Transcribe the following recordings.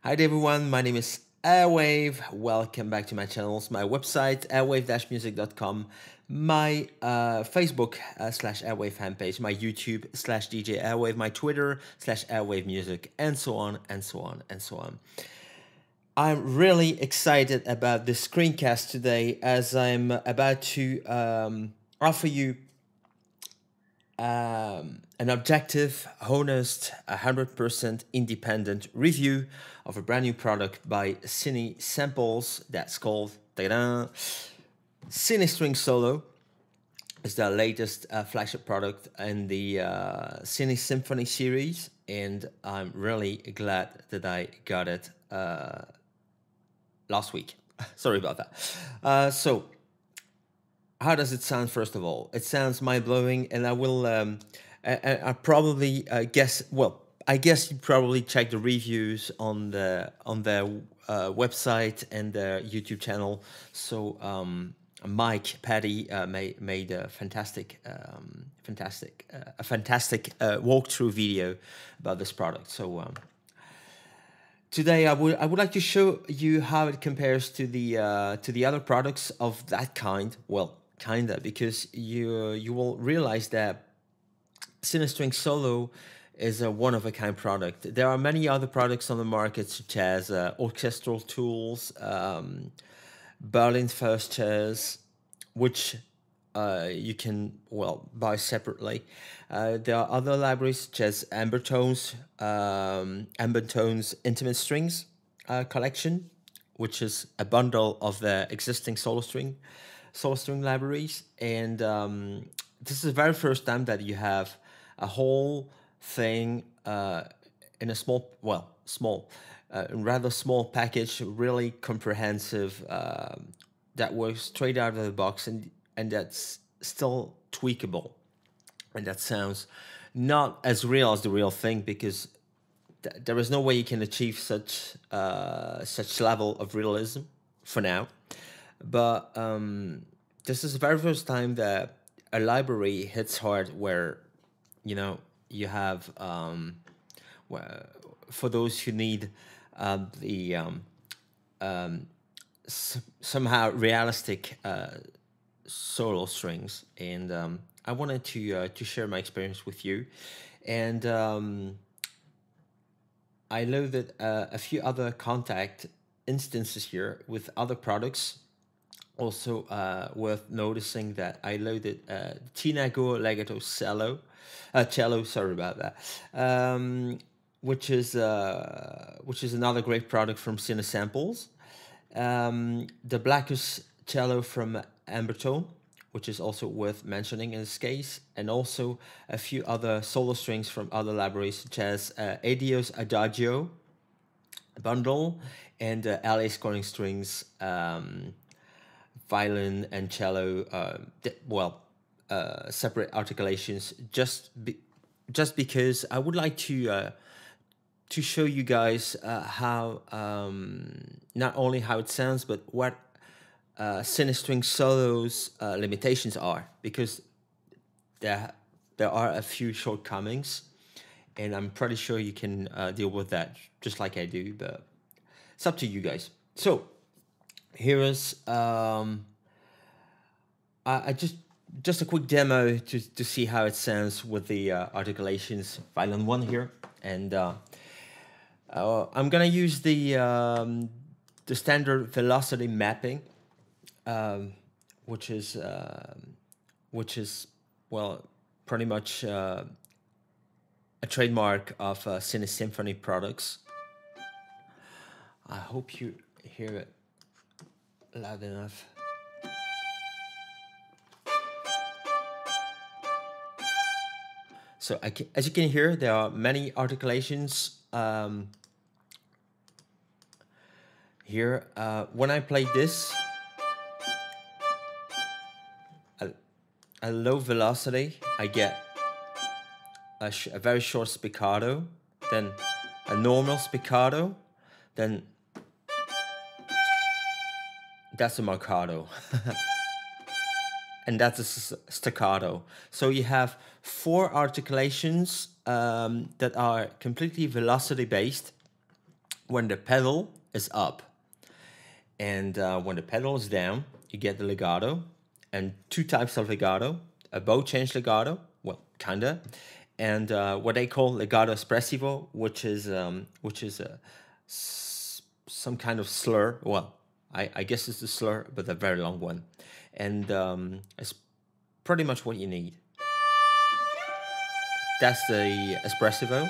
Hi there everyone, my name is Airwave. Welcome back to my channels, my website, airwave-music.com, my Facebook /Airwave fan page, my YouTube /DJ Airwave, my Twitter /Airwave Music, and so on, and so on, and so on. I'm really excited about this screencast today as I'm about to offer you an objective, honest, 100% independent review of a brand new product by Cinesamples that's called CineStrings Solo. It's the latest flagship product in the Cine Symphony series, and I'm really glad that I got it last week. Sorry about that. So how does it sound? First of all, it sounds mind-blowing, and I will I probably guess, well, I guess you probably check the reviews on their website and their YouTube channel. So Mike Patty made a fantastic walkthrough video about this product. So today I would like to show you how it compares to the other products of that kind. Well, kinda, because you will realize that CineStrings Solo is a one-of-a-kind product. There are many other products on the market, such as orchestral tools, Berlin first chairs, which you can, well, buy separately. There are other libraries such as Ambertone's Intimate Strings collection, which is a bundle of the existing solo string libraries. And this is the very first time that you have a whole thing in a rather small package, really comprehensive, that works straight out of the box, and that's still tweakable, and that sounds not as real as the real thing, because there is no way you can achieve such level of realism for now. But this is the very first time that a library hits hard, where you have for those who need the somehow realistic solo strings. And I wanted to share my experience with you, and I loaded a few other Kontakt instances here with other products. Also worth noticing that I loaded Tinago Legato Cello, sorry about that, which is another great product from Cinesamples. The Blackus Cello from Ambertone, which is also worth mentioning in this case, and also a few other solo strings from other libraries, such as Adio's Adagio bundle, and LA Scoring Strings Violin and Cello, separate articulations, just because I would like to show you guys how not only how it sounds, but what CineStrings Solo's limitations are, because there are a few shortcomings, and I'm pretty sure you can deal with that just like I do, but it's up to you guys. So here is I just a quick demo to see how it sounds with the Articulations Violin 1 here, and I'm gonna use the standard velocity mapping, which is well, pretty much a trademark of Cine Symphony products. I hope you hear it loud enough. So as you can hear, there are many articulations here. When I play this, a low velocity, I get a very short spiccato, then a normal spiccato, then that's a marcato, and that's a staccato. So you have 4 articulations that are completely velocity based, when the pedal is up. And when the pedal is down, you get the legato, and two types of legato: a bow change legato, well, kinda, and what they call legato espressivo, which is some kind of slur. Well, I guess it's a slur, but a very long one, and it's pretty much what you need. That's the espressivo.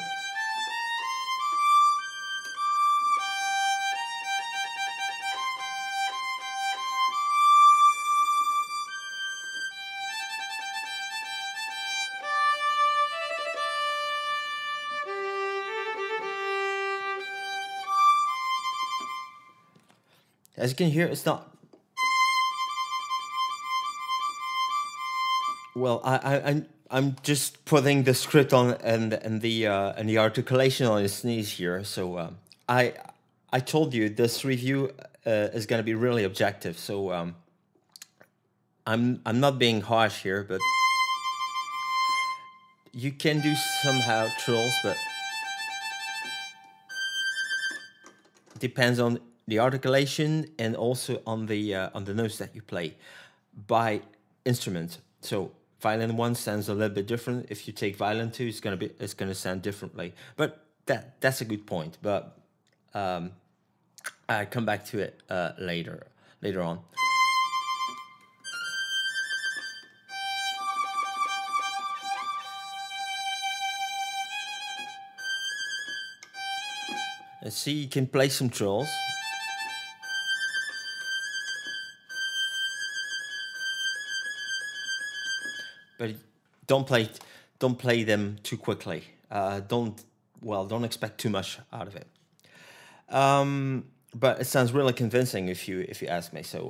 As you can hear, it's not. Well, I'm just putting the script on and the articulation on his sneeze here. So I told you this review is going to be really objective. So I'm not being harsh here, but you can do somehow trills, but it depends on the articulation and also on the notes that you play by instrument. So violin 1 sounds a little bit different. If you take violin 2, it's gonna sound differently. But that's a good point. But I come back to it later on. And see, you can play some trills. But don't play them too quickly. Don't expect too much out of it. But it sounds really convincing if you ask me. So.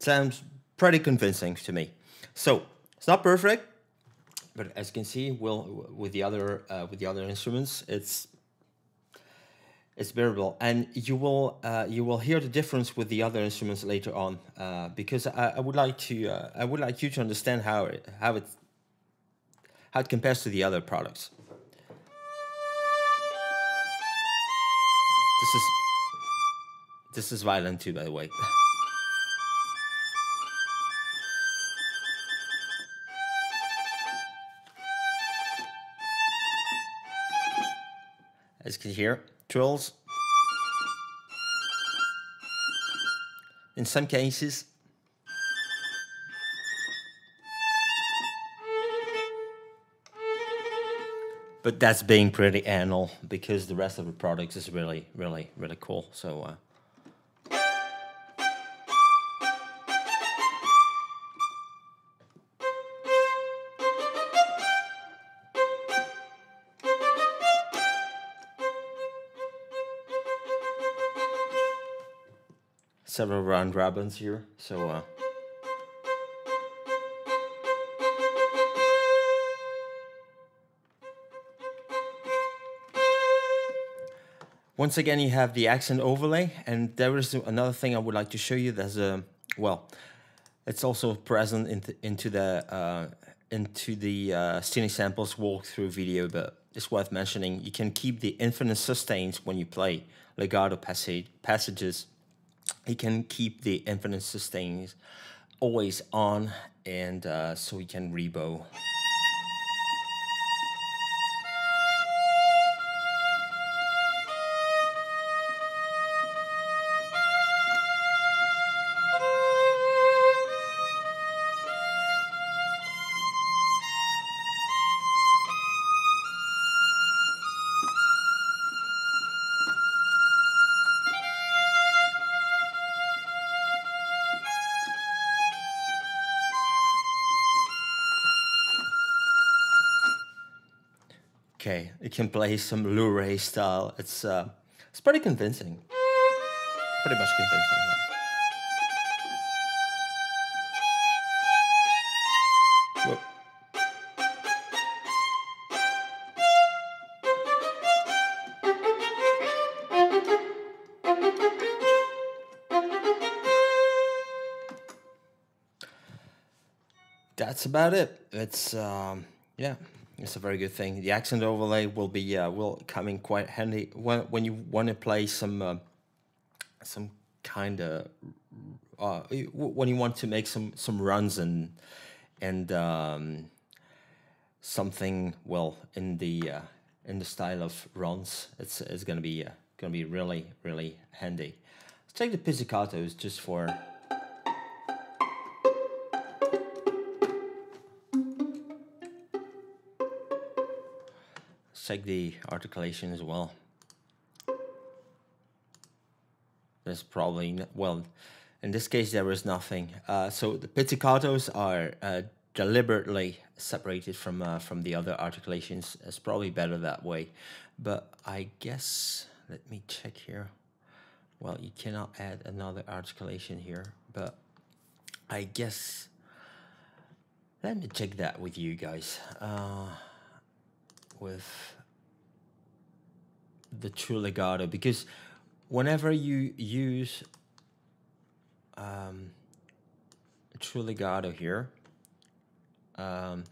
Sounds pretty convincing to me. So it's not perfect, but as you can see, with the other instruments, it's bearable, and you will hear the difference with the other instruments later on, because I would like you to understand how it compares to the other products. This is violin 2, by the way. As you can hear, trills. In some cases, but that's being pretty anal because the rest of the products is really cool. So. Several round robins here, so once again you have the accent overlay, and there is another thing I would like to show you. There's a it's also present into the Cinesamples walkthrough video, but it's worth mentioning. You can keep the infinite sustains when you play legato passages. You can keep the infinite sustains always on, and so you can rebow. Okay, it can play some Blu-ray style. It's pretty convincing. Pretty much convincing. Yeah. that's about it. It's yeah, it's a very good thing. The accent overlay will come in quite handy when you want to play some kind of when you want to make some runs and something well in the style of runs. It's gonna be really handy. Let's take the pizzicatos just for. Check the articulation as well. There's probably well, in this case there is nothing. So the pizzicatos are deliberately separated from the other articulations. It's probably better that way, but I guess let me check here. Well, you cannot add another articulation here, but I guess let me check that with you guys. With the true legato, because whenever you use true legato here, in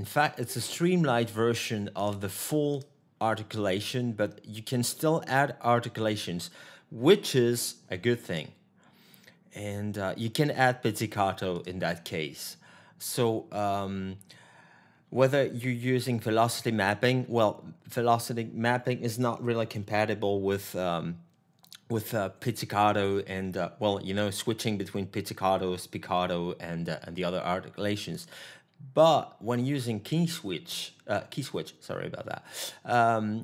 fact it's a streamlined version of the full articulation, but you can still add articulations, which is a good thing, and you can add pizzicato in that case. So whether you're using velocity mapping, well, velocity mapping is not really compatible with pizzicato and well, you know, switching between pizzicato, spiccato, and the other articulations. But when using key switch, sorry about that.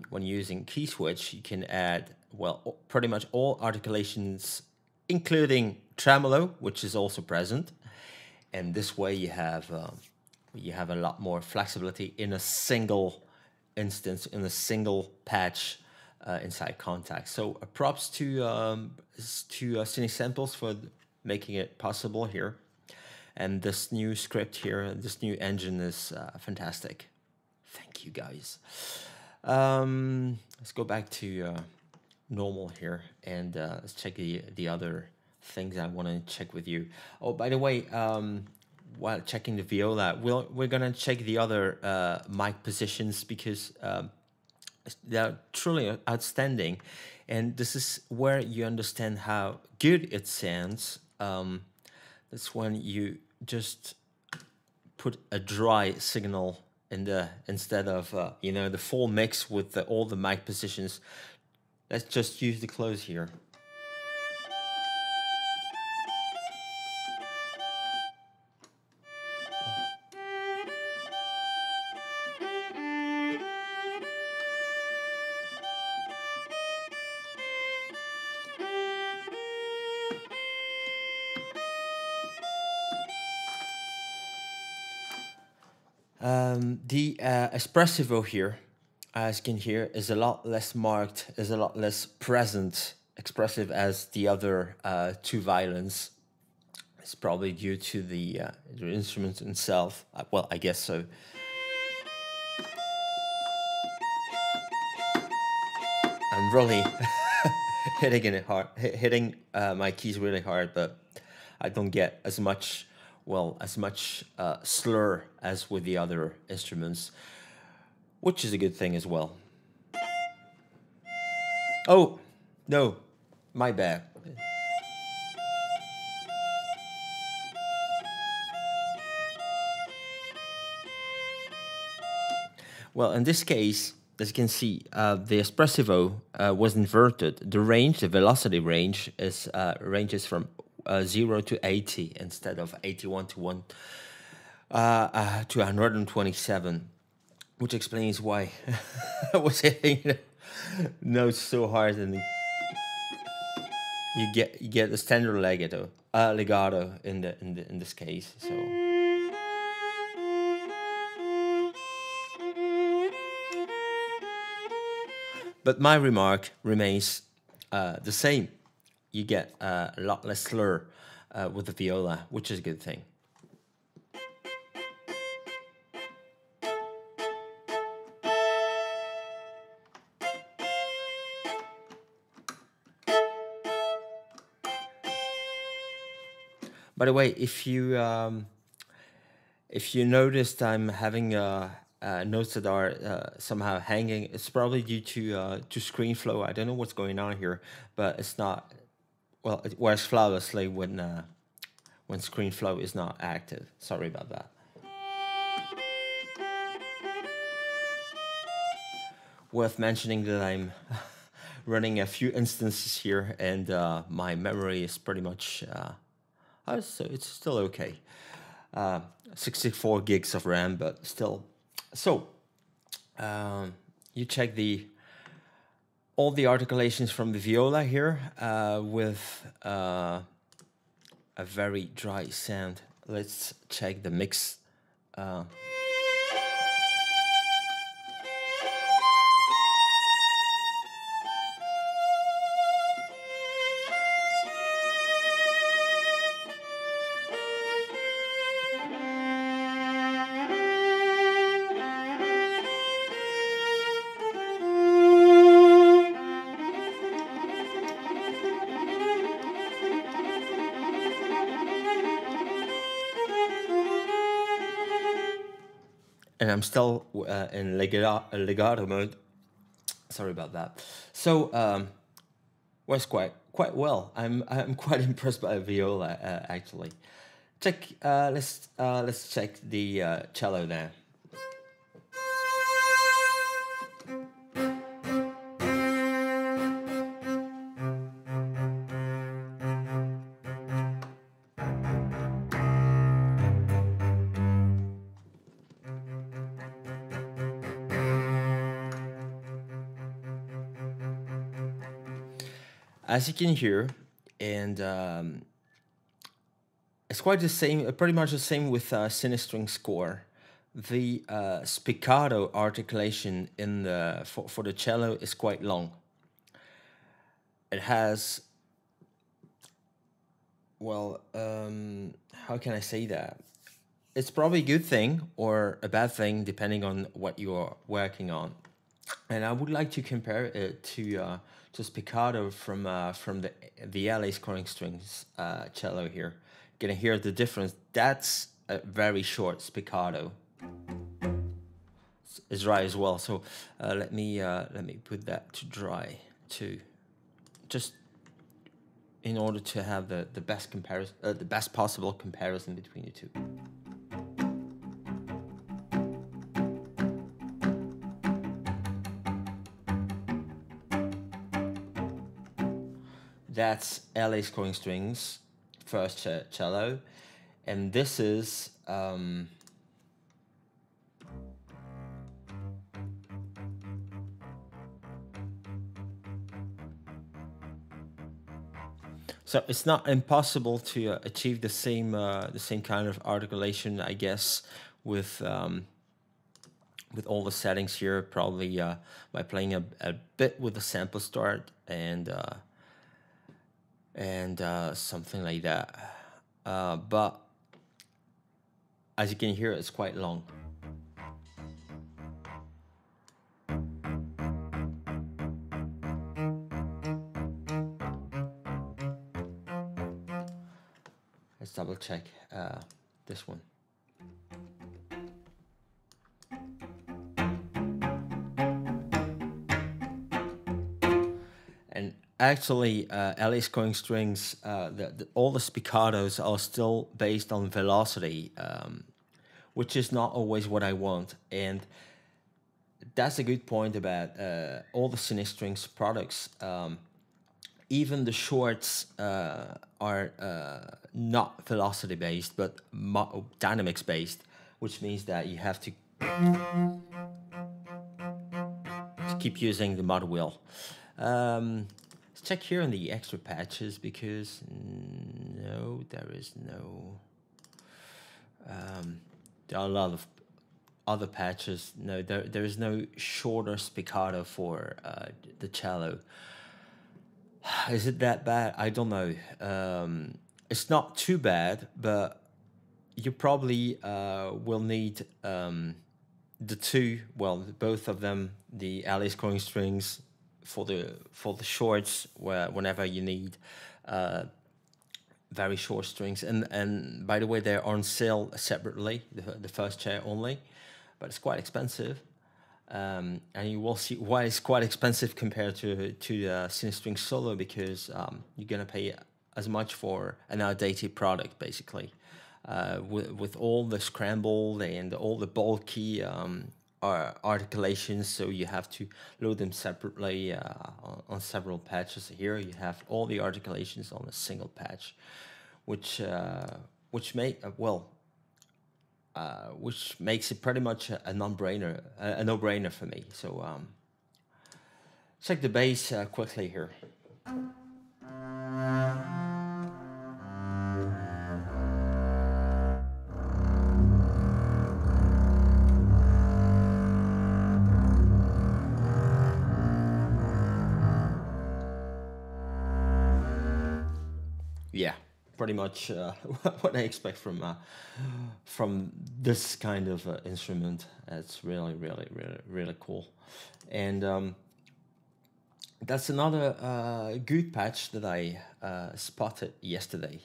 When using key switch, you can add well pretty much all articulations, including tremolo, which is also present, and this way you have a lot more flexibility in a single instance, in a single patch inside Kontakt. So props to Cinesamples for making it possible here. And this new script here, this new engine is fantastic. Thank you guys. Let's go back to normal here and let's check the other things I want to check with you. Oh, by the way, while checking the viola, we're gonna check the other mic positions because they're truly outstanding, and this is where you understand how good it sounds. That's when you just put a dry signal in the instead of you know, the full mix with all the mic positions. Let's just use the close here. The espressivo here, as you can hear, is a lot less marked, is a lot less present, expressive as the other two violins. It's probably due to the instrument itself. Well, I guess so. I'm really hitting my keys really hard, but I don't get as much slur as with the other instruments, which is a good thing as well. Oh, no, my bad. Well, in this case, as you can see, the espressivo was inverted. The range, the velocity range, ranges from 0 to 80 instead of 81 to 127, which explains why I was hitting notes so hard, and you get the standard legato in this case. So. But my remark remains the same. You get a lot less slur with the viola, which is a good thing. By the way, if you If you noticed, I'm having notes that are somehow hanging. It's probably due to screen flow. I don't know what's going on here, but it's not. Well, it works flawlessly when screen flow is not active. Sorry about that. Worth mentioning that I'm running a few instances here, and my memory is pretty much so it's still okay. 64 gigs of RAM, but still. So you check all the articulations from the viola here with a very dry sound. Let's check the mix. And I'm still in legato mode. Sorry about that. So was quite well. I'm quite impressed by viola actually. Let's check the cello now. As you can hear, and it's quite the same, pretty much the same with CineStrings score. The spiccato articulation in for the cello is quite long. It has, well, how can I say that? It's probably a good thing or a bad thing depending on what you are working on. And I would like to compare it to spiccato from the LA scoring strings cello here. You're gonna hear the difference. That's a very short spiccato. It's dry as well. So let me put that to dry too, just in order to have the best comparison, the best possible comparison between the two. That's LA scoring strings, first cello, and this is so it's not impossible to achieve the same kind of articulation, I guess, with all the settings here. Probably by playing a bit with the sample start and something like that. But as you can hear, it's quite long. Let's double check this one. And actually, LA scoring strings, all the spiccatos are still based on velocity, which is not always what I want. And that's a good point about all the CineStrings products. Even the shorts are not velocity based, but dynamics based, which means that you have to keep using the mod wheel. Let's check here on the extra patches, because no, there is no. There are a lot of other patches. No, there is no shorter spiccato for the cello. Is it that bad? I don't know. It's not too bad, but you probably will need the two, well, both of them, the LA scoring strings for the shorts, whenever you need very short strings, and by the way, they're on sale separately, the first chair only, but it's quite expensive. And you will see why it's quite expensive compared to CineStrings Solo, because you're gonna pay as much for an outdated product, basically, with all the scramble and all the bulky articulations. So you have to load them separately on several patches. Here you have all the articulations on a single patch, which which makes it pretty much a no-brainer, for me. So check the bass quickly here. Yeah, pretty much what I expect from this kind of instrument. It's really, really, really, really cool, and that's another good patch that I spotted yesterday.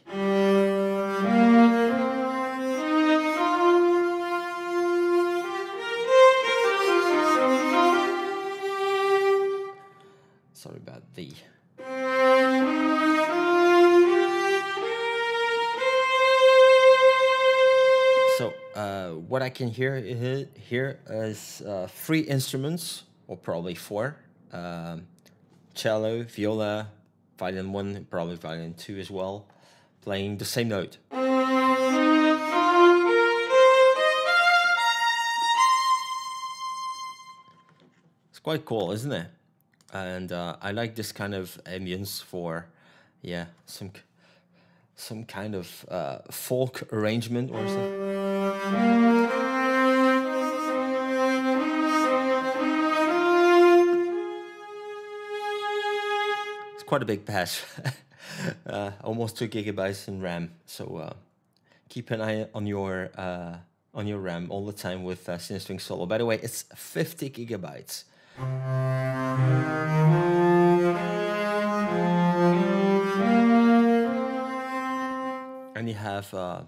Sorry about the. So what I can hear here is 3 instruments, or probably 4. Cello, viola, violin 1, probably violin 2 as well, playing the same note. It's quite cool, isn't it? And I like this kind of ambience for, yeah, some kind of folk arrangement or something. It's quite a big patch, almost 2 gigabytes in RAM. So keep an eye on your RAM all the time with CineStrings Solo. By the way, it's 50 gigabytes. And you have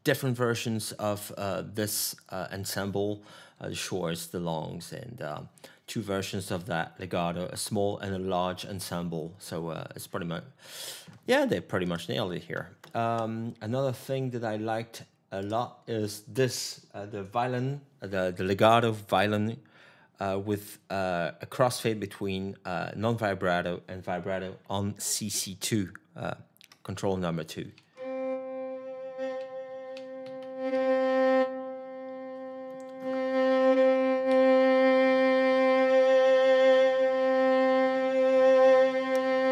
different versions of this ensemble, the shorts, the longs, and 2 versions of that legato, a small and a large ensemble. So it's pretty much, yeah, they pretty much nailed it here. Another thing that I liked a lot is this, the violin, the legato violin, with a crossfade between non-vibrato and vibrato on CC2, control number 2.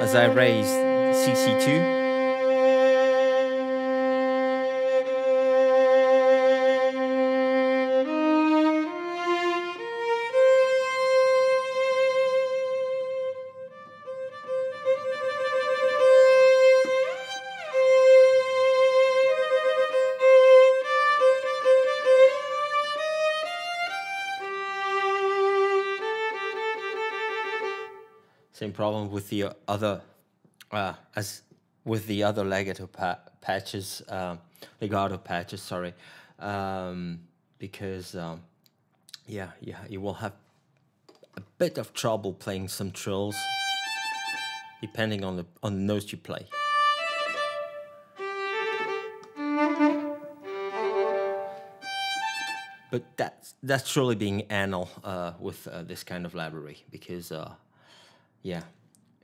As I raised CC2, same problem with the other, as with the other legato patches, legato patches. Sorry, because yeah, you will have a bit of trouble playing some trills, depending on the notes you play. But that's truly being anal with this kind of library, because yeah,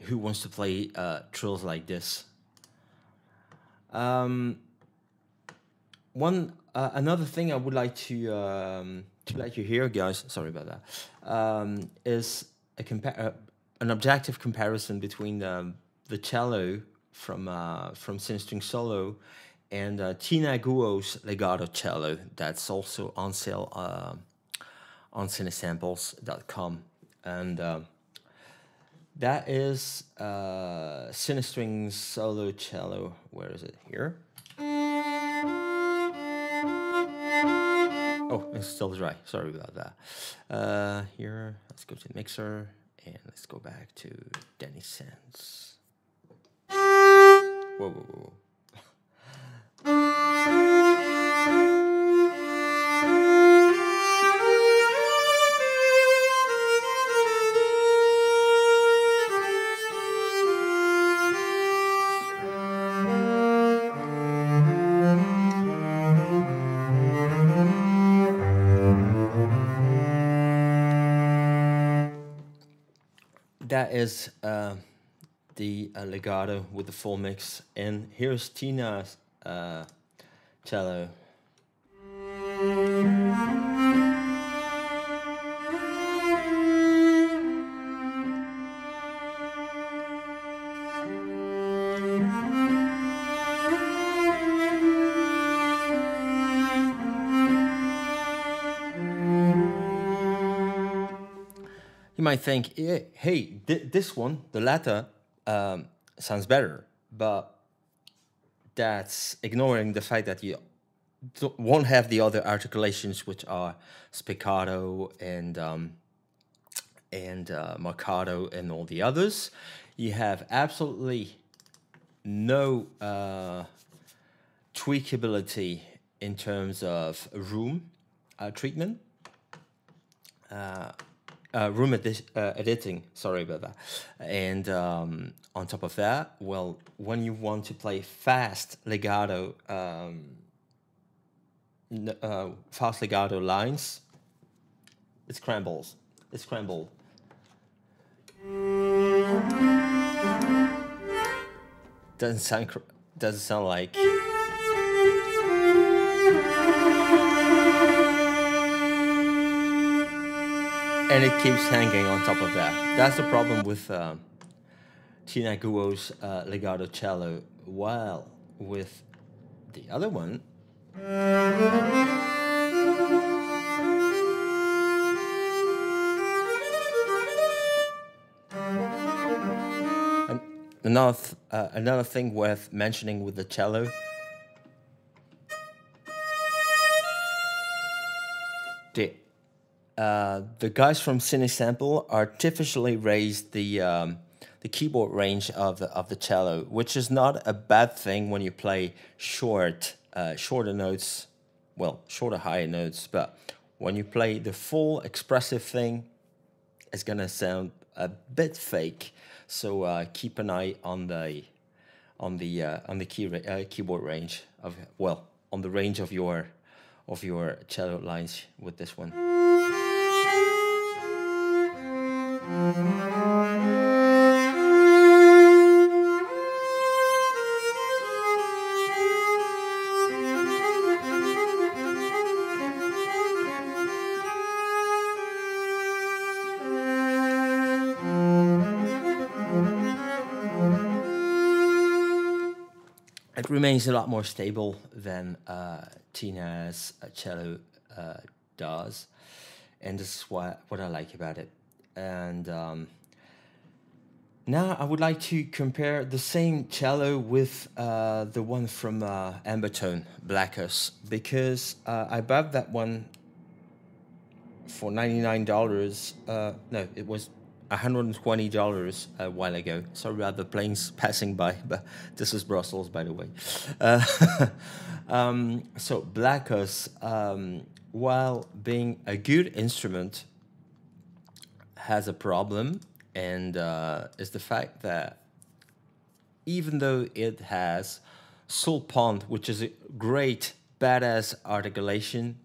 who wants to play trills like this? Another thing I would like to let you hear, guys. Sorry about that. Is an objective comparison between the cello from CineStrings Solo and Tina Guo's Legato cello. That's also on sale on Cinesamples.com, and that is CineStrings Solo cello. Where is it? Here. Oh, it's still dry. Sorry about that. Here, let's go to mixer and let's go back to Danny Sands. Whoa. that is the legato with the full mix, and here's Tina's cello. You might think, hey, this one, the latter, sounds better, but that's ignoring the fact that you won't have the other articulations, which are spiccato and marcato and all the others. You have absolutely no tweakability in terms of room treatment. Room editing, sorry about that. And on top of that, well, when you want to play fast legato, fast legato lines, it scrambles. It's scrambled. Doesn't sound like. And it keeps hanging on top of that. That's the problem with Tina Guo's legato cello. While with the other one, and another thing worth mentioning with the cello. The guys from Cinesamples artificially raised the keyboard range of the cello, which is not a bad thing when you play shorter notes, well, shorter higher notes. But when you play the full expressive thing, it's gonna sound a bit fake. So keep an eye on the keyboard range of, well, on the range of your cello lines with this one. It remains a lot more stable than Tina's cello does, and this is what I like about it. And now I would like to compare the same cello with the one from Ambertone, Blackus, because I bought that one for $99. No, it was $120 a while ago. Sorry about the planes passing by, but this is Brussels, by the way. So Blackus, while being a good instrument, has a problem, and is the fact that even though it has Soul Pond, which is a great badass articulation,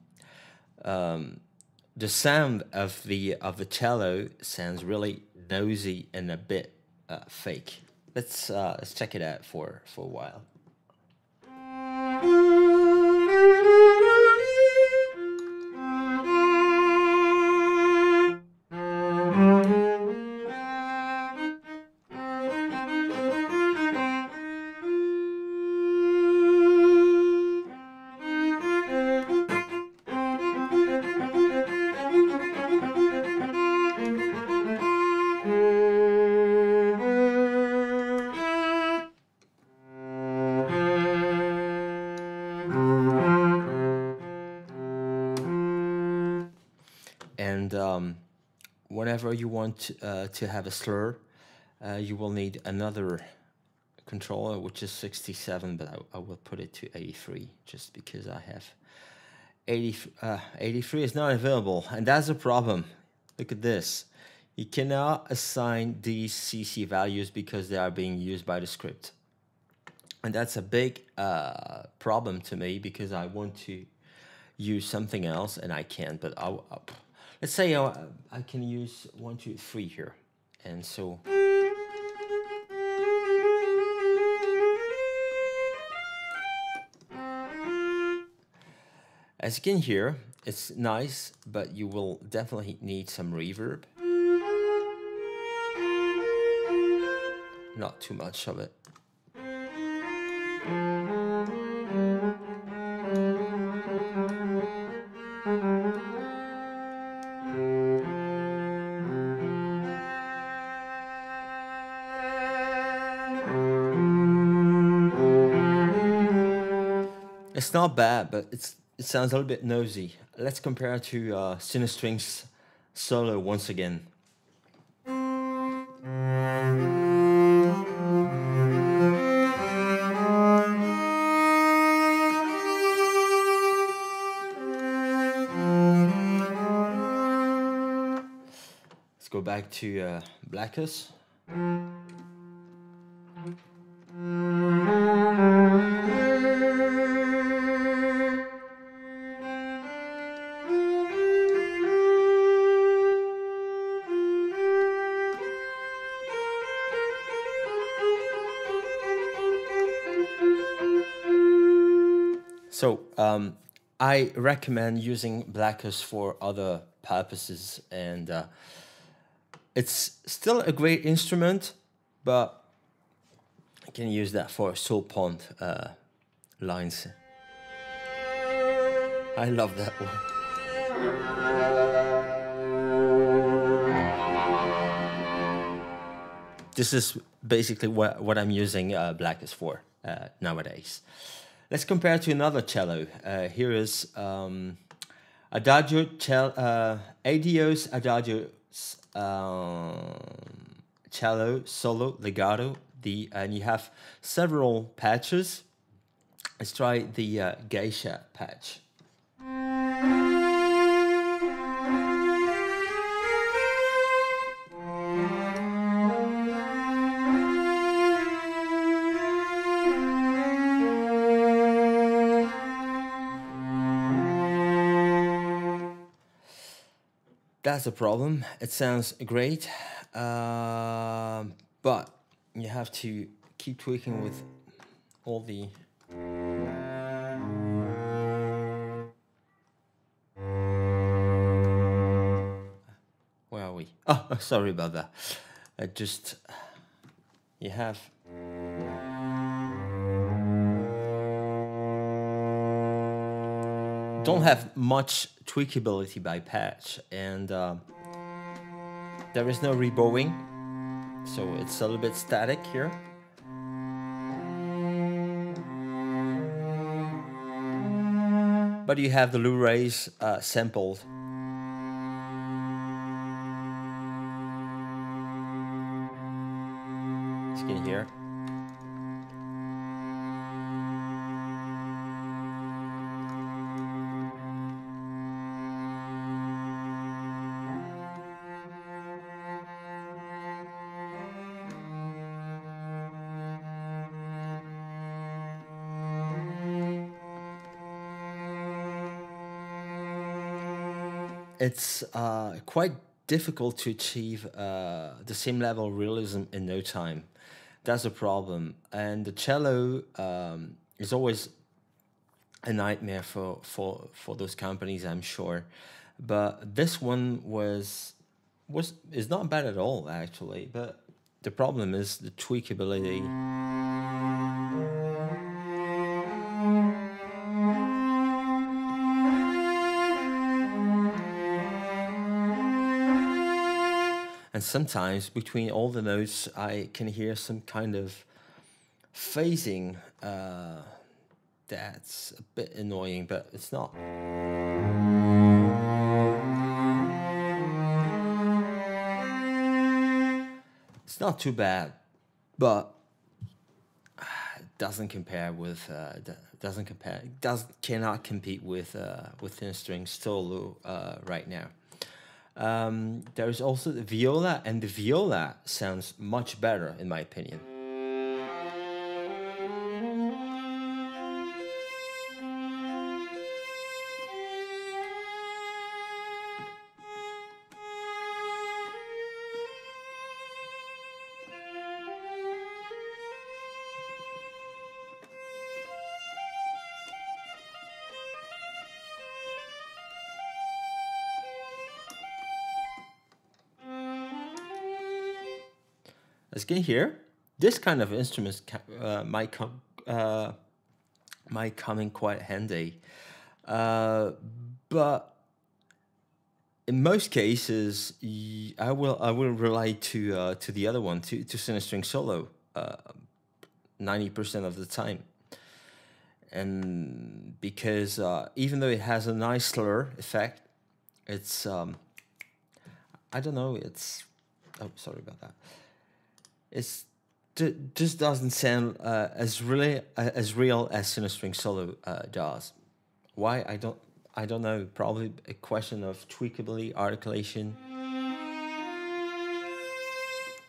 the sound of the cello sounds really nosy and a bit fake. Let's check it out for a while. And whenever you want to have a slur, you will need another controller, which is 67, but I will put it to 83 just because I have 83 is not available, and that's a problem. Look at this. You cannot assign these CC values because they are being used by the script. And that's a big problem to me because I want to use something else and I can't. But let's say I can use 1, 2, 3 here. And so as you can hear, it's nice, but you will definitely need some reverb. Not too much of it. It's not bad, but it sounds a little bit noisy. Let's compare it to CineStrings Solo once again. Let's go back to Blackus. So I recommend using Blackus for other purposes, and it's still a great instrument, but I can use that for soul pond lines. I love that one. This is basically what I'm using Blackus for nowadays. Let's compare to another cello. Here is Adagio Adios Adagio Cello Solo Legato. And you have several patches. Let's try the Geisha patch. That's the problem. It sounds great, but you have to keep tweaking with all the where are we? Oh, sorry about that. You have don't have much tweakability by patch, and there is no rebowing, so it's a little bit static here. But you have the Blu-rays sampled. As you can hear. It's quite difficult to achieve the same level of realism in no time. That's a problem. And the cello is always a nightmare for those companies, I'm sure. But this one is not bad at all, actually. But the problem is the tweakability. And sometimes between all the notes, I can hear some kind of phasing that's a bit annoying, but it's not. It's not too bad, but it doesn't compare with cannot compete with CineStrings Solo right now. There is also the Viola, and the Viola sounds much better in my opinion. as you can hear, this kind of instruments might come in quite handy. But in most cases, I will rely to the other one, to CineStrings Solo, 90% of the time. And because even though it has a nice slur effect, it's I don't know, it's, oh, sorry about that. It's just doesn't sound as real as CineStrings Solo does. Why? I don't know. Probably a question of tweakability, articulation.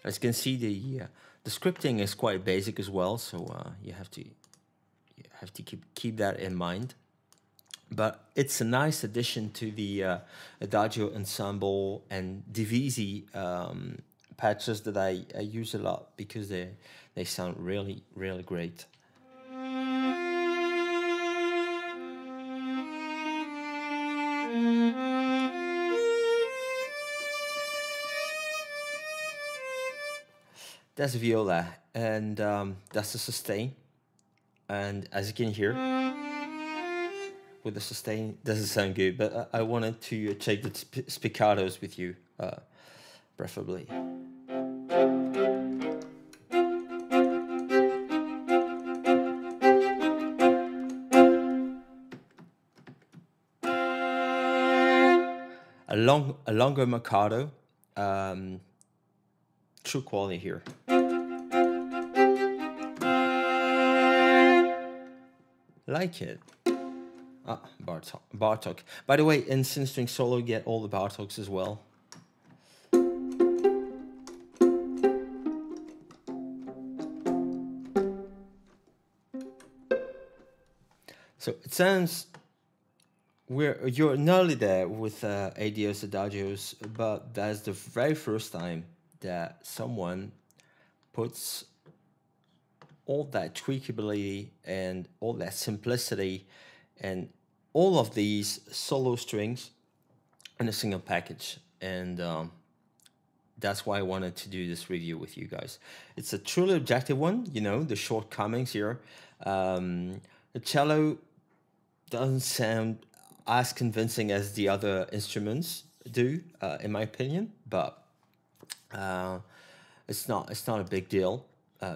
As you can see, the scripting is quite basic as well, so you have to keep that in mind. But it's a nice addition to the Adagio ensemble and divisi patches that I use a lot because they sound really great. That's Viola, and that's the sustain. And as you can hear, with the sustain, doesn't sound good, but I wanted to check the spiccatos with you, preferably. A longer marcato, true quality here. Like it. Ah, Bartok. By the way, in CineStrings Solo, you get all the Bartoks as well. So it sounds you're nearly there with Adios Adagios, but that's the very first time that someone puts all that tweakability and all that simplicity and all of these solo strings in a single package. And that's why I wanted to do this review with you guys. It's a truly objective one, you know, the shortcomings here. The cello doesn't sound as convincing as the other instruments do, in my opinion, but it's not a big deal.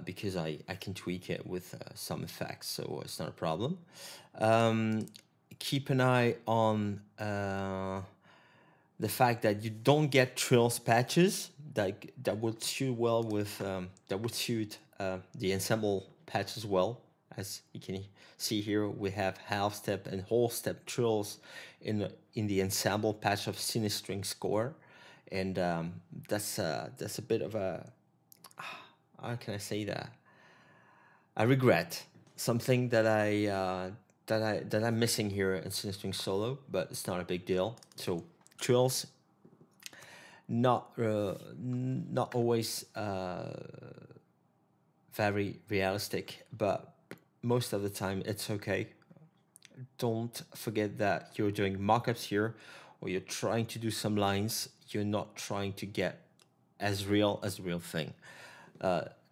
Because I can tweak it with some effects, so it's not a problem. Keep an eye on the fact that you don't get trills patches that would suit well with the ensemble patch as well. As you can see here, we have half step and whole step trills in the ensemble patch of CineStrings Score, and that's a bit of a, how can I say that? I regret something that I'm missing here in CineStrings Solo, but it's not a big deal. So trills, not always very realistic, but most of the time it's okay. Don't forget that you're doing mock-ups here, or you're trying to do some lines. You're not trying to get as real as the real thing.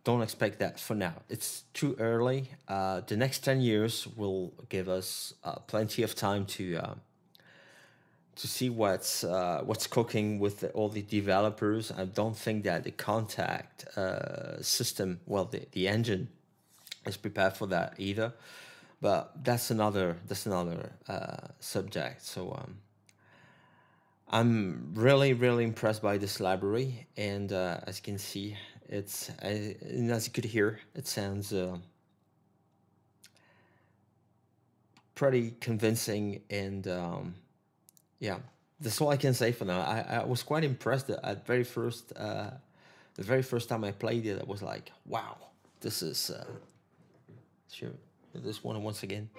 Don't expect that for now. It's too early. The next 10 years will give us plenty of time to see what's cooking with all the developers. I don't think that the Kontakt system, well, the engine, is prepared for that either. But that's another subject. So I'm really impressed by this library, and as you can see, and as you could hear, it sounds pretty convincing, and yeah, that's all I can say for now. I was quite impressed at the very first time I played it. I was like, wow, this is sure. This one once again.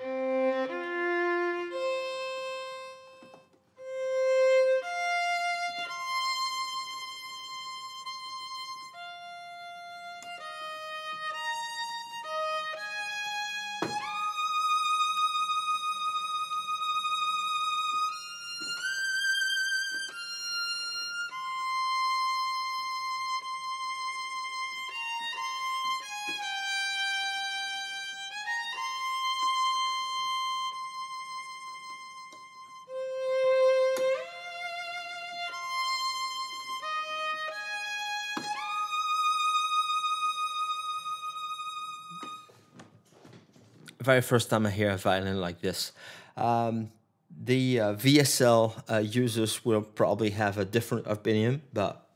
very first time I hear a violin like this. The VSL users will probably have a different opinion, but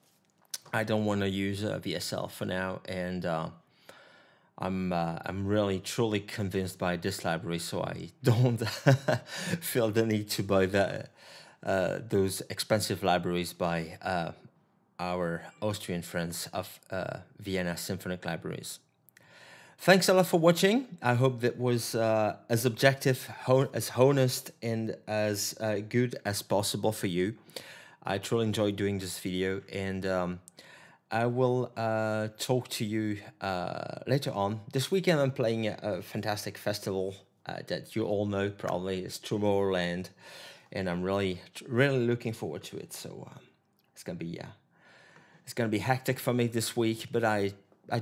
I don't want to use VSL for now, and I'm really truly convinced by this library, so I don't feel the need to buy those expensive libraries by our Austrian friends of Vienna Symphonic Libraries. Thanks a lot for watching. I hope that was as objective, as honest, and as good as possible for you. I truly enjoyed doing this video, and I will talk to you later on. This weekend I'm playing a fantastic festival that you all know probably is Tomorrowland, and I'm really looking forward to it. So it's gonna be hectic for me this week, but I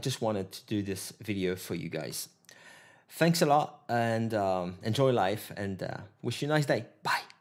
just wanted to do this video for you guys. Thanks a lot, and enjoy life, and wish you a nice day. Bye.